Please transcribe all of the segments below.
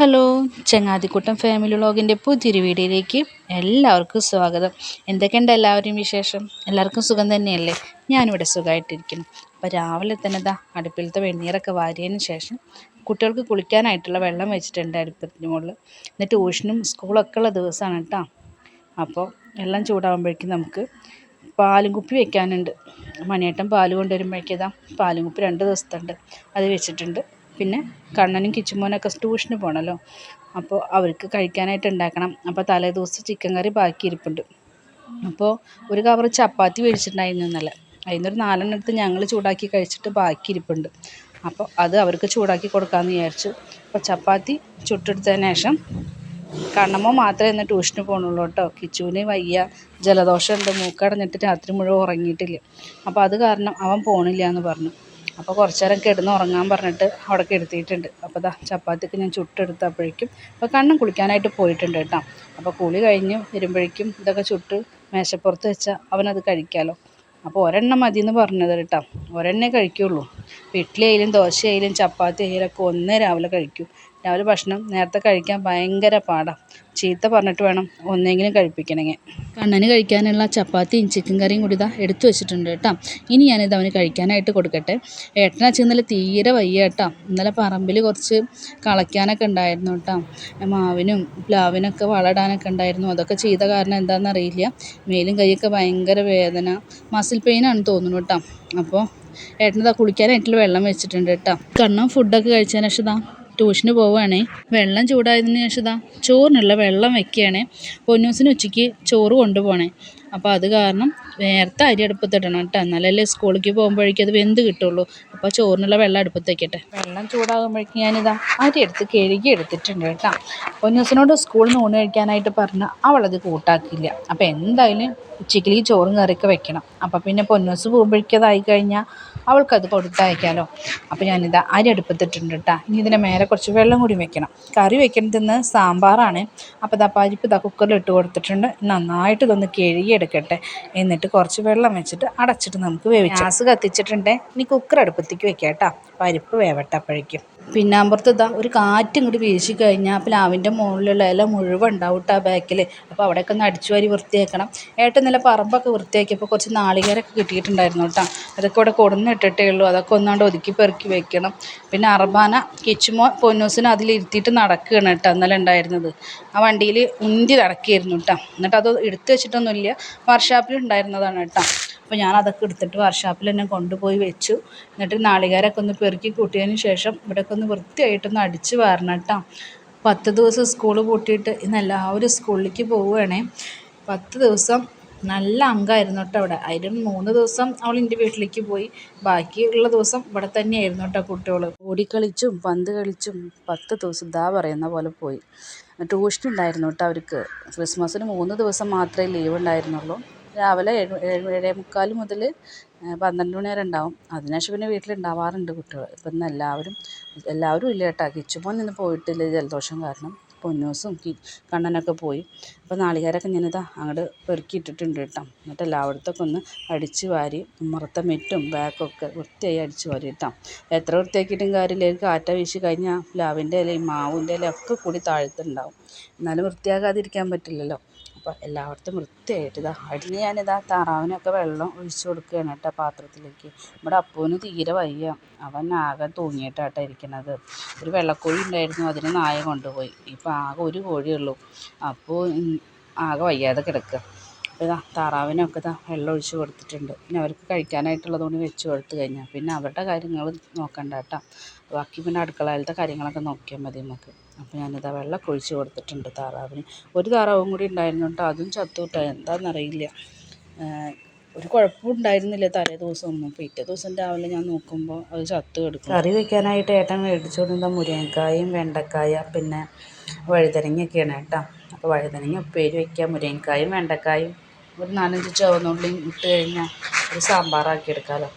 Hello, ചങ്ങാതിക്കുട്ടൻ family വ്ളോഗിൻ്റെ പുതിയൊരു വീഡിയോയിലേക്ക് എല്ലാവർക്കും സ്വാഗതം. എന്തൊക്കെയുണ്ട് എല്ലാവരും വിശേഷം? എല്ലാവർക്കും സുഖം തന്നെയല്ലേ? ഞാനിവിടെ സുഖമായിട്ടിരിക്കുന്നു. അപ്പോൾ രാവിലെ തന്നെ അടുപ്പിലത്തെ വെണ്ണീറൊക്കെ വാരിയതിന് ശേഷം കുട്ടികൾക്ക് കുളിക്കാനായിട്ടുള്ള വെള്ളം വെച്ചിട്ടുണ്ട് അടുപ്പത്തിന് മുകളിൽ. എന്നിട്ട് ട്യൂഷനും സ്കൂളൊക്കെ ഉള്ള ദിവസമാണ് കേട്ടോ. അപ്പോൾ വെള്ളം ചൂടാകുമ്പോഴേക്കും നമുക്ക് പാലും കുപ്പി വെക്കാനുണ്ട്. മണിയേട്ടൻ പാല് കൊണ്ടുവരുമ്പോഴേക്കും പാലും കുപ്പി 2 ദിവസത്തുണ്ട്, അത് വെച്ചിട്ടുണ്ട്. പിന്നെ കണ്ണനും കിച്ചുമോനൊക്കെ ട്യൂഷന് പോകണമല്ലോ, അപ്പോൾ അവർക്ക് കഴിക്കാനായിട്ട് ഉണ്ടാക്കണം. അപ്പോൾ തലേ ദിവസം ചിക്കൻ കറി ബാക്കി ഇരിപ്പുണ്ട്. അപ്പോൾ ഒരു കവർ ചപ്പാത്തി മേടിച്ചിട്ടുണ്ടായിരുന്നു ഇന്നലെ. അതിനൊരു 4 എടുത്ത് ഞങ്ങൾ ചൂടാക്കി കഴിച്ചിട്ട് ബാക്കി ഇരിപ്പുണ്ട്. അപ്പോൾ അത് അവർക്ക് ചൂടാക്കി കൊടുക്കാമെന്ന് വിചാരിച്ചു. അപ്പോൾ ചപ്പാത്തി ചുട്ടെടുത്തതിന് ശേഷം കണ്ണമ്മ മാത്രമേ ഇന്ന് ട്യൂഷന് പോകണുള്ളൂ കേട്ടോ. കിച്ചുവിന് വയ്യ, ജലദോഷമുണ്ട്, മൂക്കടഞ്ഞിട്ട് രാത്രി മുഴുവൻ ഉറങ്ങിയിട്ടില്ല. അപ്പോൾ അത് കാരണം അവൻ പോകണില്ല എന്ന് പറഞ്ഞു. അപ്പോൾ കുറച്ച് നേരം കിടന്ന് ഉറങ്ങാൻ പറഞ്ഞിട്ട് അവിടെ കിടത്തിയിട്ടുണ്ട്. അപ്പോൾ ചപ്പാത്തിക്ക് ഞാൻ ചുട്ടെടുത്തപ്പോഴേക്കും അപ്പോൾ കണ്ണൻ കുളിക്കാനായിട്ട് പോയിട്ടുണ്ട് കേട്ടോ. അപ്പോൾ കുളി കഴിഞ്ഞ് വരുമ്പോഴേക്കും ഇതൊക്കെ ചുട്ട് മേശപ്പുറത്ത് വെച്ചാൽ അവനത് കഴിക്കാമല്ലോ. അപ്പോൾ ഒരെണ്ണം മതി എന്ന് പറഞ്ഞത് കേട്ടോ. ഒരെണ്ണേ കഴിക്കുള്ളൂ. ഇഡ്ഡലി ആയാലും ദോശ ആയാലും ചപ്പാത്തി ആയാലും ഒക്കെ ഒന്നേ രാവിലെ കഴിക്കും. രാവിലെ ഭക്ഷണം നേരത്തെ കഴിക്കാൻ ഭയങ്കര പാടാണ്. ചീത്ത പറഞ്ഞിട്ട് വേണം ഒന്നെങ്കിലും കഴിപ്പിക്കണമെങ്കിൽ. കണ്ണന് കഴിക്കാനുള്ള ചപ്പാത്തിയും ചിക്കൻ കറിയും കൂടി എടുത്തു വെച്ചിട്ടുണ്ട് കേട്ടോ. ഇനി ഞാനിത് അവന് കഴിക്കാനായിട്ട് കൊടുക്കട്ടെ. ഏട്ടനാച്ച ഇന്നലെ തീരെ വയ്യ കേട്ടോ. ഇന്നലെ പറമ്പിൽ കുറച്ച് കളയ്ക്കാനൊക്കെ ഉണ്ടായിരുന്നു കേട്ടോ. മാവിനും പ്ലാവിനൊക്കെ വളമിടാനൊക്കെ ഉണ്ടായിരുന്നു. അതൊക്കെ ചെയ്ത കാരണം എന്താണെന്നറിയില്ല, മേലും കൈയൊക്കെ ഭയങ്കര വേദന, മസിൽ പെയിനാണ് തോന്നുന്നു കേട്ടോ. അപ്പോൾ ഏട്ടനതാ കുളിക്കാനായിട്ടുള്ള വെള്ളം വെച്ചിട്ടുണ്ട് കേട്ടോ. കണ്ണൻ ഫുഡൊക്കെ കഴിച്ചതിന് ശേഷം ട്യൂഷന് പോവുകയാണേ. വെള്ളം ചൂടായതിന് ശേഷം ചോറിനുള്ള വെള്ളം വെക്കുകയാണേ. പൊന്നൂസിന് ഉച്ചയ്ക്ക് ചോറ് കൊണ്ടുപോകണേ. അപ്പോൾ അത് കാരണം നേരത്തെ അരി അടുപ്പത്തിടണം കേട്ടോ, എന്നാലല്ലേ സ്കൂളിലേക്ക് പോകുമ്പോഴേക്കും അത് വെന്ത് കിട്ടുള്ളൂ. അപ്പോൾ ചോറിനുള്ള വെള്ളം അടുപ്പത്ത് വയ്ക്കട്ടെ. വെള്ളം ചൂടാകുമ്പോഴേക്കും ഞാനിതാ അരി എടുത്ത് കഴുകി എടുത്തിട്ടുണ്ട് കേട്ടോ. പൊന്നൂസിനോട് സ്കൂളിൽ നിന്ന് ഊണ് കഴിക്കാനായിട്ട് പറഞ്ഞാൽ അവളത് കൂട്ടാക്കില്ല. അപ്പോൾ എന്തായാലും ഉച്ചയ്ക്ക് ചോറും കറിയൊക്കെ വെക്കണം. അപ്പോൾ പിന്നെ പൊന്നൂസ് പോകുമ്പോഴേക്കും അതായി കഴിഞ്ഞാൽ അവൾക്കത് കൊടുത്തയക്കാമല്ലോ. അപ്പോൾ ഞാനിതാ അരി അടുപ്പത്തിട്ടുണ്ട് കേട്ടോ. ഇനി ഇതിൻ്റെ മേലെ കുറച്ച് വെള്ളം കൂടി വെക്കണം. കറി വെക്കുന്നതിന്ന് സാമ്പാറാണ്. അപ്പോൾ പരിപ്പ് കുക്കറിൽ ഇട്ട് കൊടുത്തിട്ടുണ്ട്. നന്നായിട്ട് ഇതൊന്ന് കഴുകിയെടുക്കട്ടെ. എന്നിട്ട് കുറച്ച് വെള്ളം വെച്ചിട്ട് അടച്ചിട്ട് നമുക്ക് വേവിക്കാം. ഗ്യാസ് കത്തിച്ചിട്ടുണ്ട്. ഇനി കുക്കർ അടുപ്പത്തേക്ക് വെക്കാം കേട്ടോ. പരിപ്പ് വേവട്ടെ അപ്പോഴേക്കും. പിന്നാമ്പുറത്ത് ഒരു കാറ്റും കൂടി വീശി കഴിഞ്ഞാൽ പ്ലാവിൻ്റെ മുകളിലുള്ള ഇല മുഴുവൻ ഉണ്ടാവും കേട്ടോ ബാക്കിൽ. അപ്പോൾ അവിടെയൊക്കെ ഒന്ന് അടിച്ചു വാരി വൃത്തിയാക്കണം. ഏട്ടൻ ഇന്നലെ പറമ്പൊക്കെ വൃത്തിയാക്കിയപ്പോൾ കുറച്ച് നാളികേരമൊക്കെ കിട്ടിയിട്ടുണ്ടായിരുന്നു കേട്ടോ. അതൊക്കെ ഇവിടെ കൊടുന്നിട്ടിട്ടേ ഉള്ളൂ. അതൊക്കെ ഒന്നാണ്ട് ഒതുക്കി പെറുക്കി വെക്കണം. പിന്നെ അർബാന കിച്ചുമോ പൊന്നൂസിന് അതിലിരുത്തിയിട്ട് നടക്കുകയാണ് കേട്ടോ ഇന്നലെ ഉണ്ടായിരുന്നത്. ആ വണ്ടിയിൽ ഉന്തി നടക്കുകയായിരുന്നു കേട്ടോ. എന്നിട്ട് അത് എടുത്തു വെച്ചിട്ടൊന്നുമില്ല, വർക്ക്ഷോപ്പിൽ ഉണ്ടായിരുന്നതാണ് കേട്ടോ. അപ്പോൾ ഞാൻ അതൊക്കെ എടുത്തിട്ട് വർക്ക്ഷോപ്പിൽ തന്നെ കൊണ്ടുപോയി വെച്ചു. എന്നിട്ട് നാളികേരമൊക്കെ ഒന്ന് പെറുക്കി കൂട്ടിയതിന് ശേഷം ഇവിടെയൊക്കെ ഒന്ന് വൃത്തിയായിട്ടൊന്ന് അടിച്ച് വാരണം കേട്ടോ. 10 ദിവസം സ്കൂൾ പൂട്ടിയിട്ട് ഇന്ന് എല്ലാവരും സ്കൂളിലേക്ക് പോവുകയാണേ. 10 ദിവസം നല്ല അംഗമായിരുന്നു കേട്ടോ അവിടെ. അതിലും 3 ദിവസം അവൾ എൻ്റെ വീട്ടിലേക്ക് പോയി. ബാക്കിയുള്ള ദിവസം ഇവിടെ തന്നെയായിരുന്നു കേട്ടോ. കുട്ടികൾ ഓടിക്കളിച്ചും പന്ത് കളിച്ചും 10 ദിവസം പറയുന്ന പോലെ പോയി. ട്യൂഷൻ ഉണ്ടായിരുന്നു കേട്ടോ അവർക്ക്. ക്രിസ്മസിന് 3 ദിവസം മാത്രമേ ലീവ് ഉണ്ടായിരുന്നുള്ളൂ. രാവിലെ 7:45 മുതൽ 12 മണി വരെ ഉണ്ടാവും. അതിനുശേഷം പിന്നെ വീട്ടിലുണ്ടാവാറുണ്ട് കുട്ടികൾ. ഇപ്പം ഇന്ന് എല്ലാവരും ഇല്ല കേട്ടോ. കിച്ചുമോൻ ഇന്ന് പോയിട്ടില്ല ജലദോഷം കാരണം. പൊന്നൂസും കണ്ണനൊക്കെ പോയി. അപ്പോൾ നാളികേരമൊക്കെ ഞാനിതാ അങ്ങോട്ട് പെറുക്കിയിട്ടിട്ടുണ്ട് കേട്ടോ. എന്നിട്ട് എല്ലായിടത്തൊക്കെ ഒന്ന് അടിച്ച് വാരി ഉമ്മറത്തെ മെറ്റും ബാക്കൊക്കെ വൃത്തിയായി അടിച്ച് വാരി കേട്ടോ. എത്ര വൃത്തിയാക്കിയിട്ടും കാര്യമില്ല, കാറ്റ വീശി കഴിഞ്ഞാൽ പ്ലാവിൻ്റെ ഇലയും മാവിൻ്റെ ഇലയും ഒക്കെ കൂടി താഴത്തുണ്ടാവും. എന്നാലും വൃത്തിയാക്കാതിരിക്കാൻ പറ്റില്ലല്ലോ. അപ്പോൾ എല്ലായിടത്തും വൃത്തിയായിട്ട് അടിഞ്ഞ് ഞാനിതാ താറാവിനൊക്കെ വെള്ളം ഒഴിച്ച് കൊടുക്കുകയാണ് കേട്ടോ പാത്രത്തിലേക്ക്. ഇവിടെ അപ്പൂന് തീരെ വയ്യ, അവൻ ആകെ തൂങ്ങിയിട്ടാട്ടോ ഇരിക്കുന്നത്. ഒരു വെള്ളക്കോഴി ഉണ്ടായിരുന്നു, അതിന് നായ കൊണ്ടുപോയി. ഇപ്പോൾ ആകെ ഒരു കോഴിയുള്ളൂ. അപ്പോൾ ആകെ വയ്യാതെ കിടക്കുക. അപ്പോൾ താറാവിനൊക്കെ വെള്ളം ഒഴിച്ച് കൊടുത്തിട്ടുണ്ട്. പിന്നെ അവർക്ക് കഴിക്കാനായിട്ടുള്ളതുകൊണ്ട് വെച്ച് കൊടുത്തു കഴിഞ്ഞാൽ പിന്നെ അവരുടെ കാര്യങ്ങൾ നോക്കണ്ട കേട്ടോ. ബാക്കി പിന്നെ അടുക്കളയിലത്തെ കാര്യങ്ങളൊക്കെ നോക്കിയാൽ മതി നമുക്ക്. അപ്പോൾ ഞാനിതാ വെള്ളമൊക്കെ ഒഴിച്ച് കൊടുത്തിട്ടുണ്ട് താറാവിന്. ഒരു താറാവും കൂടി ഉണ്ടായിരുന്നു കേട്ടോ, അതും ചത്തു കേട്ടോ. എന്താണെന്നറിയില്ല, ഒരു കുഴപ്പവും ഉണ്ടായിരുന്നില്ല തലേ ദിവസമൊന്നും. പിറ്റേ ദിവസം രാവിലെ ഞാൻ നോക്കുമ്പോൾ അത് ചത്തു കിടക്കും. കറി വെക്കാനായിട്ട് ഏട്ടൻ മേടിച്ചു കൊടുത്ത മുരിങ്ങക്കായും വെണ്ടക്കായ പിന്നെ വഴുതനങ്ങയൊക്കെയാണ് കേട്ടോ. അപ്പോൾ വഴുതനങ്ങ ഉപ്പേരി വയ്ക്കുക, മുരിങ്ങക്കായും വെണ്ടക്കായും ഒരു 4-5 ചുവന്നുള്ളിയും ഇട്ട് കഴിഞ്ഞാൽ ഒരു സാമ്പാറാക്കി എടുക്കാമല്ലോ.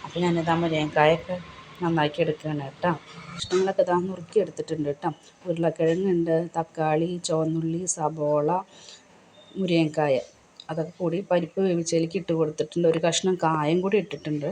അപ്പോൾ ഞാനിതാ മുരിങ്ങക്കായൊക്കെ നന്നാക്കി എടുക്കുകയാണ് കേട്ടോ. കഷ്ണങ്ങളൊക്കെ നുറുക്കി എടുത്തിട്ടുണ്ട് കേട്ടോ. ഉരുളക്കിഴങ്ങുണ്ട്, തക്കാളി, ചുവന്നുള്ളി, സബോള, മുരിങ്ങക്കായ അതൊക്കെ കൂടി പരിപ്പ് വേവിച്ചതിലേക്ക് ഇട്ട് കൊടുത്തിട്ടുണ്ട്. ഒരു കഷ്ണം കായം കൂടി ഇട്ടിട്ടുണ്ട്.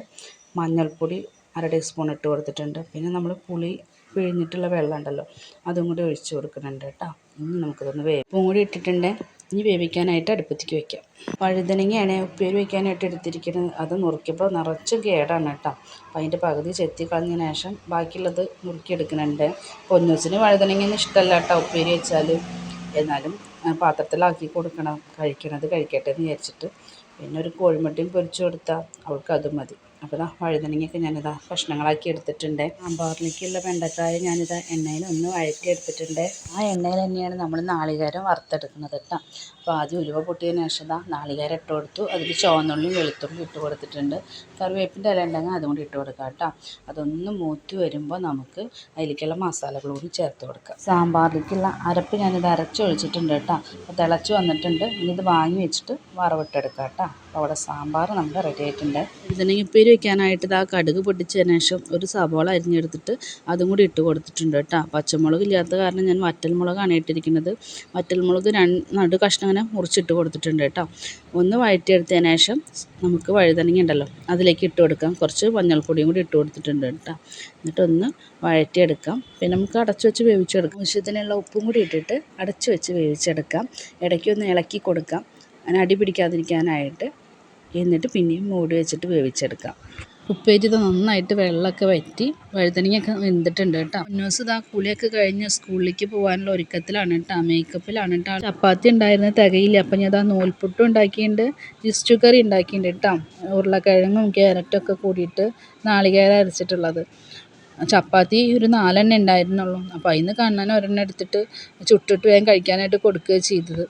മഞ്ഞൾപ്പൊടി 1/2 ടീസ്പൂൺ ഇട്ട് കൊടുത്തിട്ടുണ്ട്. പിന്നെ നമ്മൾ പുളി പിഴിഞ്ഞിട്ടുള്ള വെള്ളം ഉണ്ടല്ലോ അതും കൂടി ഒഴിച്ച് കൊടുക്കുന്നുണ്ട് കേട്ടോ. ഇനി നമുക്കിതൊന്ന് ഉപ്പും കൂടി ഇട്ടിട്ടുണ്ട്. ഇനി വേവിക്കാനായിട്ട് അടുപ്പത്തേക്ക് വയ്ക്കാം. വഴുതനങ്ങയാണ് ഉപ്പേരി വയ്ക്കാനായിട്ട് എടുത്തിരിക്കുന്നത്. അത് നുറുക്കിയപ്പോൾ നിറച്ചും കേടാണ് കേട്ടോ. അപ്പം അതിൻ്റെ പകുതി ചെത്തി കളഞ്ഞതിന് ശേഷം ബാക്കിയുള്ളത് നുറുക്കിയെടുക്കുന്നുണ്ട്. പൊന്നൂസിന് വഴുതനങ്ങയൊന്നും ഇഷ്ടമല്ല കേട്ടോ ഉപ്പേരി വെച്ചാൽ. എന്നാലും പാത്രത്തിലാക്കി കൊടുക്കണം, കഴിക്കണത് കഴിക്കട്ടെ എന്ന് വിചാരിച്ചിട്ട്. പിന്നെ ഒരു കോഴിമുട്ടയും പൊരിച്ചു കൊടുത്താൽ അവൾക്ക് അതും മതി. അപ്പോൾ വഴുതനങ്ങയൊക്കെ ഞാനിതാ കഷ്ണങ്ങളാക്കി എടുത്തിട്ടുണ്ട്. സാമ്പാറിലേക്കുള്ള വെണ്ടക്കായ ഞാനിതാ എണ്ണയിൽ ഒന്ന് വഴറ്റി എടുത്തിട്ടുണ്ട്. ആ എണ്ണയിൽ തന്നെയാണ് നമ്മൾ നാളികേരം വറുത്തെടുക്കുന്നത് കേട്ടോ. അപ്പോൾ ആദ്യം ഉലുവ പൊട്ടിയതിന് ശേഷം നാളികേരം ഇട്ട് കൊടുത്തു. അതിൽ ചുവന്നുള്ളിയും വെളുത്തുള്ളിയും ഇട്ട് കൊടുത്തിട്ടുണ്ട്. കറിവേപ്പിൻ്റെ ഇല ഉണ്ടെങ്കിൽ അതും കൂടി ഇട്ട് കൊടുക്കാം കേട്ടോ. അതൊന്ന് മൂത്ത് വരുമ്പോൾ നമുക്ക് അതിലേക്കുള്ള മസാലകൾ കൂടി ചേർത്ത് കൊടുക്കാം. സാമ്പാറിലേക്കുള്ള അരപ്പ് ഞാനിത് അരച്ചൊഴിച്ചിട്ടുണ്ട് കേട്ടോ. അപ്പോൾ തിളച്ച് വന്നിട്ടുണ്ട്. ഇനി ഇത് വാങ്ങി വെച്ചിട്ട് വറവിട്ടെടുക്കാം കേട്ടോ. അപ്പോൾ അവിടെ സാമ്പാർ നമ്മുടെ റെഡി ആയിട്ടുണ്ട്. വഴുതനങ്ങ ഉപ്പേരി വയ്ക്കാനായിട്ട് കടുക് പൊട്ടിച്ചതിന് ശേഷം ഒരു സവോള അരിഞ്ഞെടുത്തിട്ട് അതും കൂടി ഇട്ട് കൊടുത്തിട്ടുണ്ട് കേട്ടോ. പച്ചമുളക് ഇല്ലാത്ത കാരണം ഞാൻ വറ്റൽമുളകാണ് ഇട്ടിരിക്കുന്നത്. വറ്റൽമുളക് നടു കഷ്ണം അങ്ങനെ മുറിച്ചിട്ട് കൊടുത്തിട്ടുണ്ട് കേട്ടോ. ഒന്ന് വഴറ്റിയെടുത്തതിന് ശേഷം നമുക്ക് വഴുതനങ്ങ ഉണ്ടല്ലോ അതിലേക്ക് ഇട്ട് കൊടുക്കാം. കുറച്ച് മഞ്ഞൾപ്പൊടിയും കൂടി ഇട്ട് കൊടുത്തിട്ടുണ്ട് കേട്ടോ. എന്നിട്ടൊന്ന് വഴറ്റിയെടുക്കാം. പിന്നെ നമുക്ക് അടച്ചു വെച്ച് വേവിച്ചെടുക്കാം. ആവശ്യത്തിനുള്ള ഉപ്പും കൂടി ഇട്ടിട്ട് അടച്ചു വെച്ച് വേവിച്ചെടുക്കാം. ഇടയ്ക്കൊന്ന് ഇളക്കി കൊടുക്കാം അങ്ങനെ അടി പിടിക്കാതിരിക്കാനായിട്ട്. എന്നിട്ട് പിന്നെയും മൂടി വെച്ചിട്ട് വേവിച്ചെടുക്കാം. ഉപ്പേരി നന്നായിട്ട് വെള്ളമൊക്കെ വറ്റി വഴുതനങ്ങയൊക്കെ വെന്തിട്ടുണ്ട് കേട്ടോ. പൊന്നൂസ് കുളിയൊക്കെ കഴിഞ്ഞ് സ്കൂളിലേക്ക് പോകാനുള്ള ഒരുക്കത്തിലാണ് കേട്ടോ, മേക്കപ്പിലാണ് കേട്ടോ. ചപ്പാത്തി ഉണ്ടായിരുന്നത് തികയില്ല. അപ്പം ഞാൻ നൂൽപുട്ടും ഉണ്ടാക്കിയിട്ടുണ്ട്, ജിസ്റ്റു കറി ഉണ്ടാക്കിയിട്ടുണ്ട് കേട്ടോ. ഉരുളക്കിഴങ്ങും ക്യാരറ്റൊക്കെ കൂടിയിട്ട് നാളികേരം അരച്ചിട്ടുള്ളത്. ചപ്പാത്തി ഒരു 4 എണ്ണം ഉണ്ടായിരുന്നുള്ളൂ. അപ്പോൾ അതിന് കണ്ണൻ ഒരെണ്ണം എടുത്തിട്ട് ചുട്ടിട്ട് വേഗം കഴിക്കാനായിട്ട് കൊടുക്കുകയാണ് ചെയ്തത്.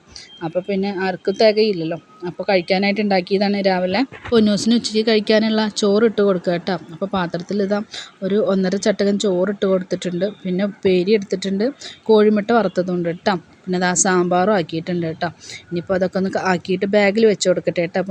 അപ്പോൾ പിന്നെ ആർക്കും തികയില്ലല്ലോ. അപ്പോൾ കഴിക്കാനായിട്ട് ഉണ്ടാക്കിയതാണ് രാവിലെ. പൊന്നൂസിന് ഉച്ചയ്ക്ക് കഴിക്കാനുള്ള ചോറിട്ട് കൊടുക്കുക കേട്ടോ. അപ്പോൾ പാത്രത്തിൽ ഒരു 1.5 ചട്ടകം ചോറിട്ട് കൊടുത്തിട്ടുണ്ട്. പിന്നെ ഉപ്പേരി എടുത്തിട്ടുണ്ട്, കോഴിമുട്ട വറുത്തതുണ്ട് കേട്ടോ. പിന്നെ സാമ്പാറും ആക്കിയിട്ടുണ്ട് കേട്ടോ. ഇനിയിപ്പോൾ അതൊക്കെ ഒന്ന് ആക്കിയിട്ട് ബാഗിൽ വെച്ച് കൊടുക്കട്ടെ കേട്ടോ.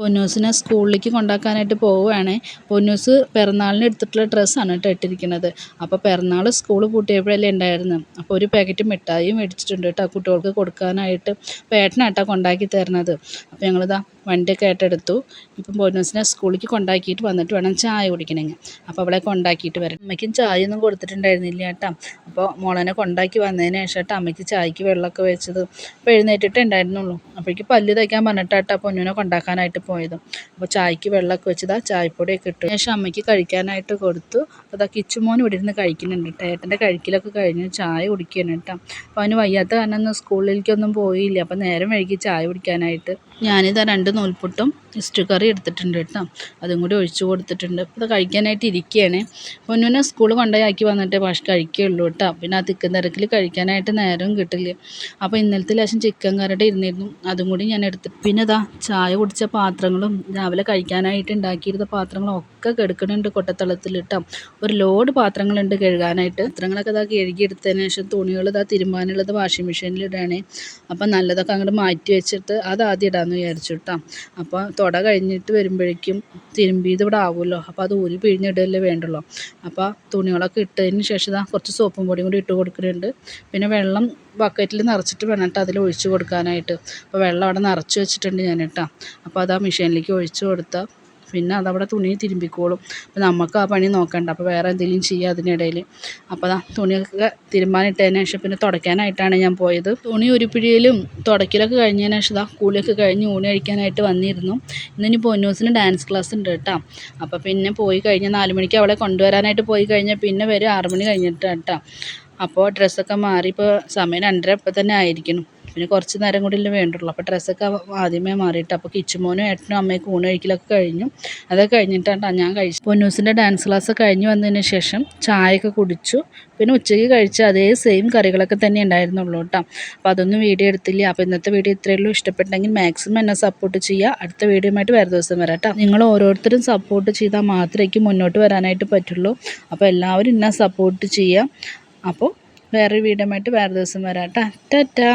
പൊന്നൂസിനെ സ്കൂളിലേക്ക് കൊണ്ടാക്കാനായിട്ട് പോവുകയാണ്. പൊന്നൂസ് പിറന്നാളിന് എടുത്തിട്ടുള്ള ഡ്രസ്സാണ് കേട്ടോ ഇട്ടിരിക്കുന്നത്. അപ്പോൾ പിറന്നാൾ സ്കൂൾ പൂട്ടിയപ്പോഴല്ലേ ഉണ്ടായിരുന്നു. അപ്പോൾ ഒരു പാക്കറ്റ് മിഠായിയും മേടിച്ചിട്ടുണ്ട് കേട്ടോ കുട്ടികൾക്ക് കൊടുക്കാനായിട്ട്. പേട്ടനാട്ടോ കൊണ്ടാക്കി തരുന്നത്. അപ്പോൾ ഞങ്ങളിതാ വണ്ടിയൊക്കെ ആയിട്ടെടുത്തു. ഇപ്പം പൊന്നൂസിനെ സ്കൂളിലേക്ക് കൊണ്ടാക്കിയിട്ട് വന്നിട്ട് വേണം ചായ കുടിക്കണമെങ്കിൽ. അപ്പോൾ അവളെ കൊണ്ടാക്കിയിട്ട് വരും. അമ്മയ്ക്കും ചായയൊന്നും കൊടുത്തിട്ടുണ്ടായിരുന്നില്ല കേട്ടോ. അപ്പോൾ മോളനെ കൊണ്ടാക്കി വന്നതിന് ശേഷം കേട്ടോ അമ്മയ്ക്ക് ചായക്ക് വെള്ളമൊക്കെ വെച്ചത്. അപ്പോൾ എഴുന്നേറ്റിട്ടേ ഉണ്ടായിരുന്നുള്ളൂ. അപ്പോഴേക്ക് പല്ല് തയ്ക്കാൻ പറഞ്ഞിട്ടാട്ടോ പൊന്നൂനെ കൊണ്ടാക്കാനായിട്ട് പോയത്. അപ്പോൾ ചായക്ക് വെള്ളമൊക്കെ വെച്ചതാ ചായപ്പൊടിയൊക്കെ ഇട്ടു. ശേഷം അമ്മയ്ക്ക് കഴിക്കാനായിട്ട് കൊടുത്തു. അപ്പോൾ കിച്ചുമോൻ ഇവിടെ ഇരുന്ന് കഴിക്കുന്നുണ്ട് കേട്ടോ. ഏട്ടൻ്റെ കഴിക്കലൊക്കെ കഴിഞ്ഞ് ചായ കുടിക്കുകയാണ് കേട്ടോ. അപ്പോൾ അവന് വയ്യാത്ത കാരണം ഒന്നും സ്കൂളിലേക്കൊന്നും പോയില്ല. അപ്പോൾ നേരം വൈകി ചായ കുടിക്കാനായിട്ട്. ഞാനിതാ 2 നൂൽപുട്ടും ഇസ്റ്റു കറി എടുത്തിട്ടുണ്ട് കേട്ടോ. അതും കൂടി ഒഴിച്ചു കൊടുത്തിട്ടുണ്ട്. അപ്പോൾ ഇത് കഴിക്കാനായിട്ട് ഇരിക്കുകയാണ്. പൊന്നൂനെ സ്കൂൾ കൊണ്ടുപോയി വന്നിട്ടേ കഴിക്കുകയുള്ളൂ കേട്ടോ. പിന്നെ ആ തിക്കും തിരക്കിൽ കഴിക്കാനായിട്ട് നേരവും കിട്ടില്ല. അപ്പോൾ ഇന്നലത്തെ ലേശം ചിക്കൻ കറിയുടെ ഇരുന്നിരുന്നു, അതും കൂടി ഞാൻ എടുത്തു. പിന്നെ ചായ കുടിച്ച പാത്രങ്ങളും രാവിലെ കഴിക്കാനായിട്ട് ഉണ്ടാക്കിയിരുന്ന പാത്രങ്ങളും ഒക്കെ കെടുക്കുന്നുണ്ട് കൊട്ടത്തളത്തിൽ കേട്ടോ. ഒരു ലോഡ് പാത്രങ്ങളുണ്ട് കഴുകാനായിട്ട്. പാത്രങ്ങളൊക്കെ കഴുകിയെടുത്തതിന് ശേഷം തുണികൾ തിരുമ്പാനുള്ളത് വാഷിംഗ് മെഷീനിലിടുകയാണ്. അപ്പം നല്ലതൊക്കെ അങ്ങോട്ട് മാറ്റി വെച്ചിട്ട് ആദ്യം ഇടാമെന്ന് വിചാരിച്ചു കേട്ടോ. അപ്പോൾ തുട കഴിഞ്ഞിട്ട് വരുമ്പോഴേക്കും തിരുമ്പിയത് ഇവിടെ ആവുമല്ലോ. അപ്പോൾ അത് ഊരി പിഴിഞ്ഞിടല്ലേ വേണ്ടുള്ളൂ. അപ്പോൾ തുണികളൊക്കെ ഇട്ടതിന് ശേഷം കുറച്ച് സോപ്പും പൊടിയും കൂടി ഇട്ട് കൊടുക്കുന്നുണ്ട്. പിന്നെ വെള്ളം ബക്കറ്റിൽ നിറച്ചിട്ട് വേണം കേട്ടോ അതിൽ ഒഴിച്ച് കൊടുക്കാനായിട്ട്. അപ്പോൾ വെള്ളം അവിടെ നിറച്ച് വെച്ചിട്ടുണ്ട് ഞാൻ കേട്ടോ. അപ്പോൾ മെഷീനിലേക്ക് ഒഴിച്ച് കൊടുത്താൽ പിന്നെ അതവിടെ തുണി തിരുമ്പിക്കോളും. അപ്പോൾ നമുക്ക് ആ പണി നോക്കണ്ട. അപ്പോൾ വേറെ എന്തെങ്കിലും ചെയ്യുക അതിനിടയിൽ. അപ്പോൾ തുണിയൊക്കെ തിരുമ്പാനിട്ടതിന് ശേഷം പിന്നെ തുടയ്ക്കാനായിട്ടാണ് ഞാൻ പോയത്. തുണി ഉരുപ്പിഴിയിലും തുടയ്ക്കലൊക്കെ കഴിഞ്ഞതിന് ശേഷം കൂലിയൊക്കെ കഴിഞ്ഞ് ഊണ് കഴിക്കാനായിട്ട് വന്നിരുന്നു. ഇന്നിനി പൊന്നൂസിന് ഡാൻസ് ക്ലാസ് ഉണ്ട് കേട്ടോ. അപ്പോൾ പിന്നെ പോയി കഴിഞ്ഞാൽ 4 മണിക്ക് അവളെ കൊണ്ടുവരാനായിട്ട് പോയി കഴിഞ്ഞാൽ പിന്നെ വരും 6 മണി കഴിഞ്ഞിട്ടാണ് കേട്ടോ. അപ്പോൾ ഡ്രസ്സൊക്കെ മാറി ഇപ്പോൾ സമയം 2:30 ഇപ്പം തന്നെ ആയിരിക്കണം. പിന്നെ കുറച്ച് നേരം കൂടിയല്ലേ വേണ്ടുള്ളൂ. അപ്പോൾ ഡ്രസ്സൊക്കെ ആദ്യമേ മാറിയിട്ട് അപ്പോൾ കിച്ചുമോനും ഏട്ടനും അമ്മയ്ക്കും ഊണ് കഴിക്കലൊക്കെ കഴിഞ്ഞു. അതൊക്കെ കഴിഞ്ഞിട്ടാണ് ഞാൻ കഴിച്ചു. പൊന്നൂസിൻ്റെ ഡാൻസ് ക്ലാസ് കഴിഞ്ഞ് വന്നതിന് ശേഷം ചായയൊക്കെ കുടിച്ചു. പിന്നെ ഉച്ചയ്ക്ക് കഴിച്ച അതേ സെയിം കറികളൊക്കെ തന്നെ ഉണ്ടായിരുന്നുള്ളൂ കേട്ടോ. അപ്പോൾ അതൊന്നും വീഡിയോ എടുത്തില്ല. അപ്പോൾ ഇന്നത്തെ വീഡിയോ ഇത്രയേ ഉള്ളൂ. ഇഷ്ടപ്പെട്ടെങ്കിൽ മാക്സിമം എന്നെ സപ്പോർട്ട് ചെയ്യുക. അടുത്ത വീഡിയോയുമായിട്ട് വേറെ ദിവസം വരാം കേട്ടോ. നിങ്ങൾ ഓരോരുത്തരും സപ്പോർട്ട് ചെയ്താൽ മാത്രമേ മുന്നോട്ട് വരാനായിട്ട് പറ്റുള്ളൂ. അപ്പോൾ എല്ലാവരും എന്നെ സപ്പോർട്ട് ചെയ്യുക. അപ്പോൾ വേറെ വീഡിയോയുമായിട്ട് വേറെ ദിവസം വരാം കേട്ടോ. ടാറ്റാ.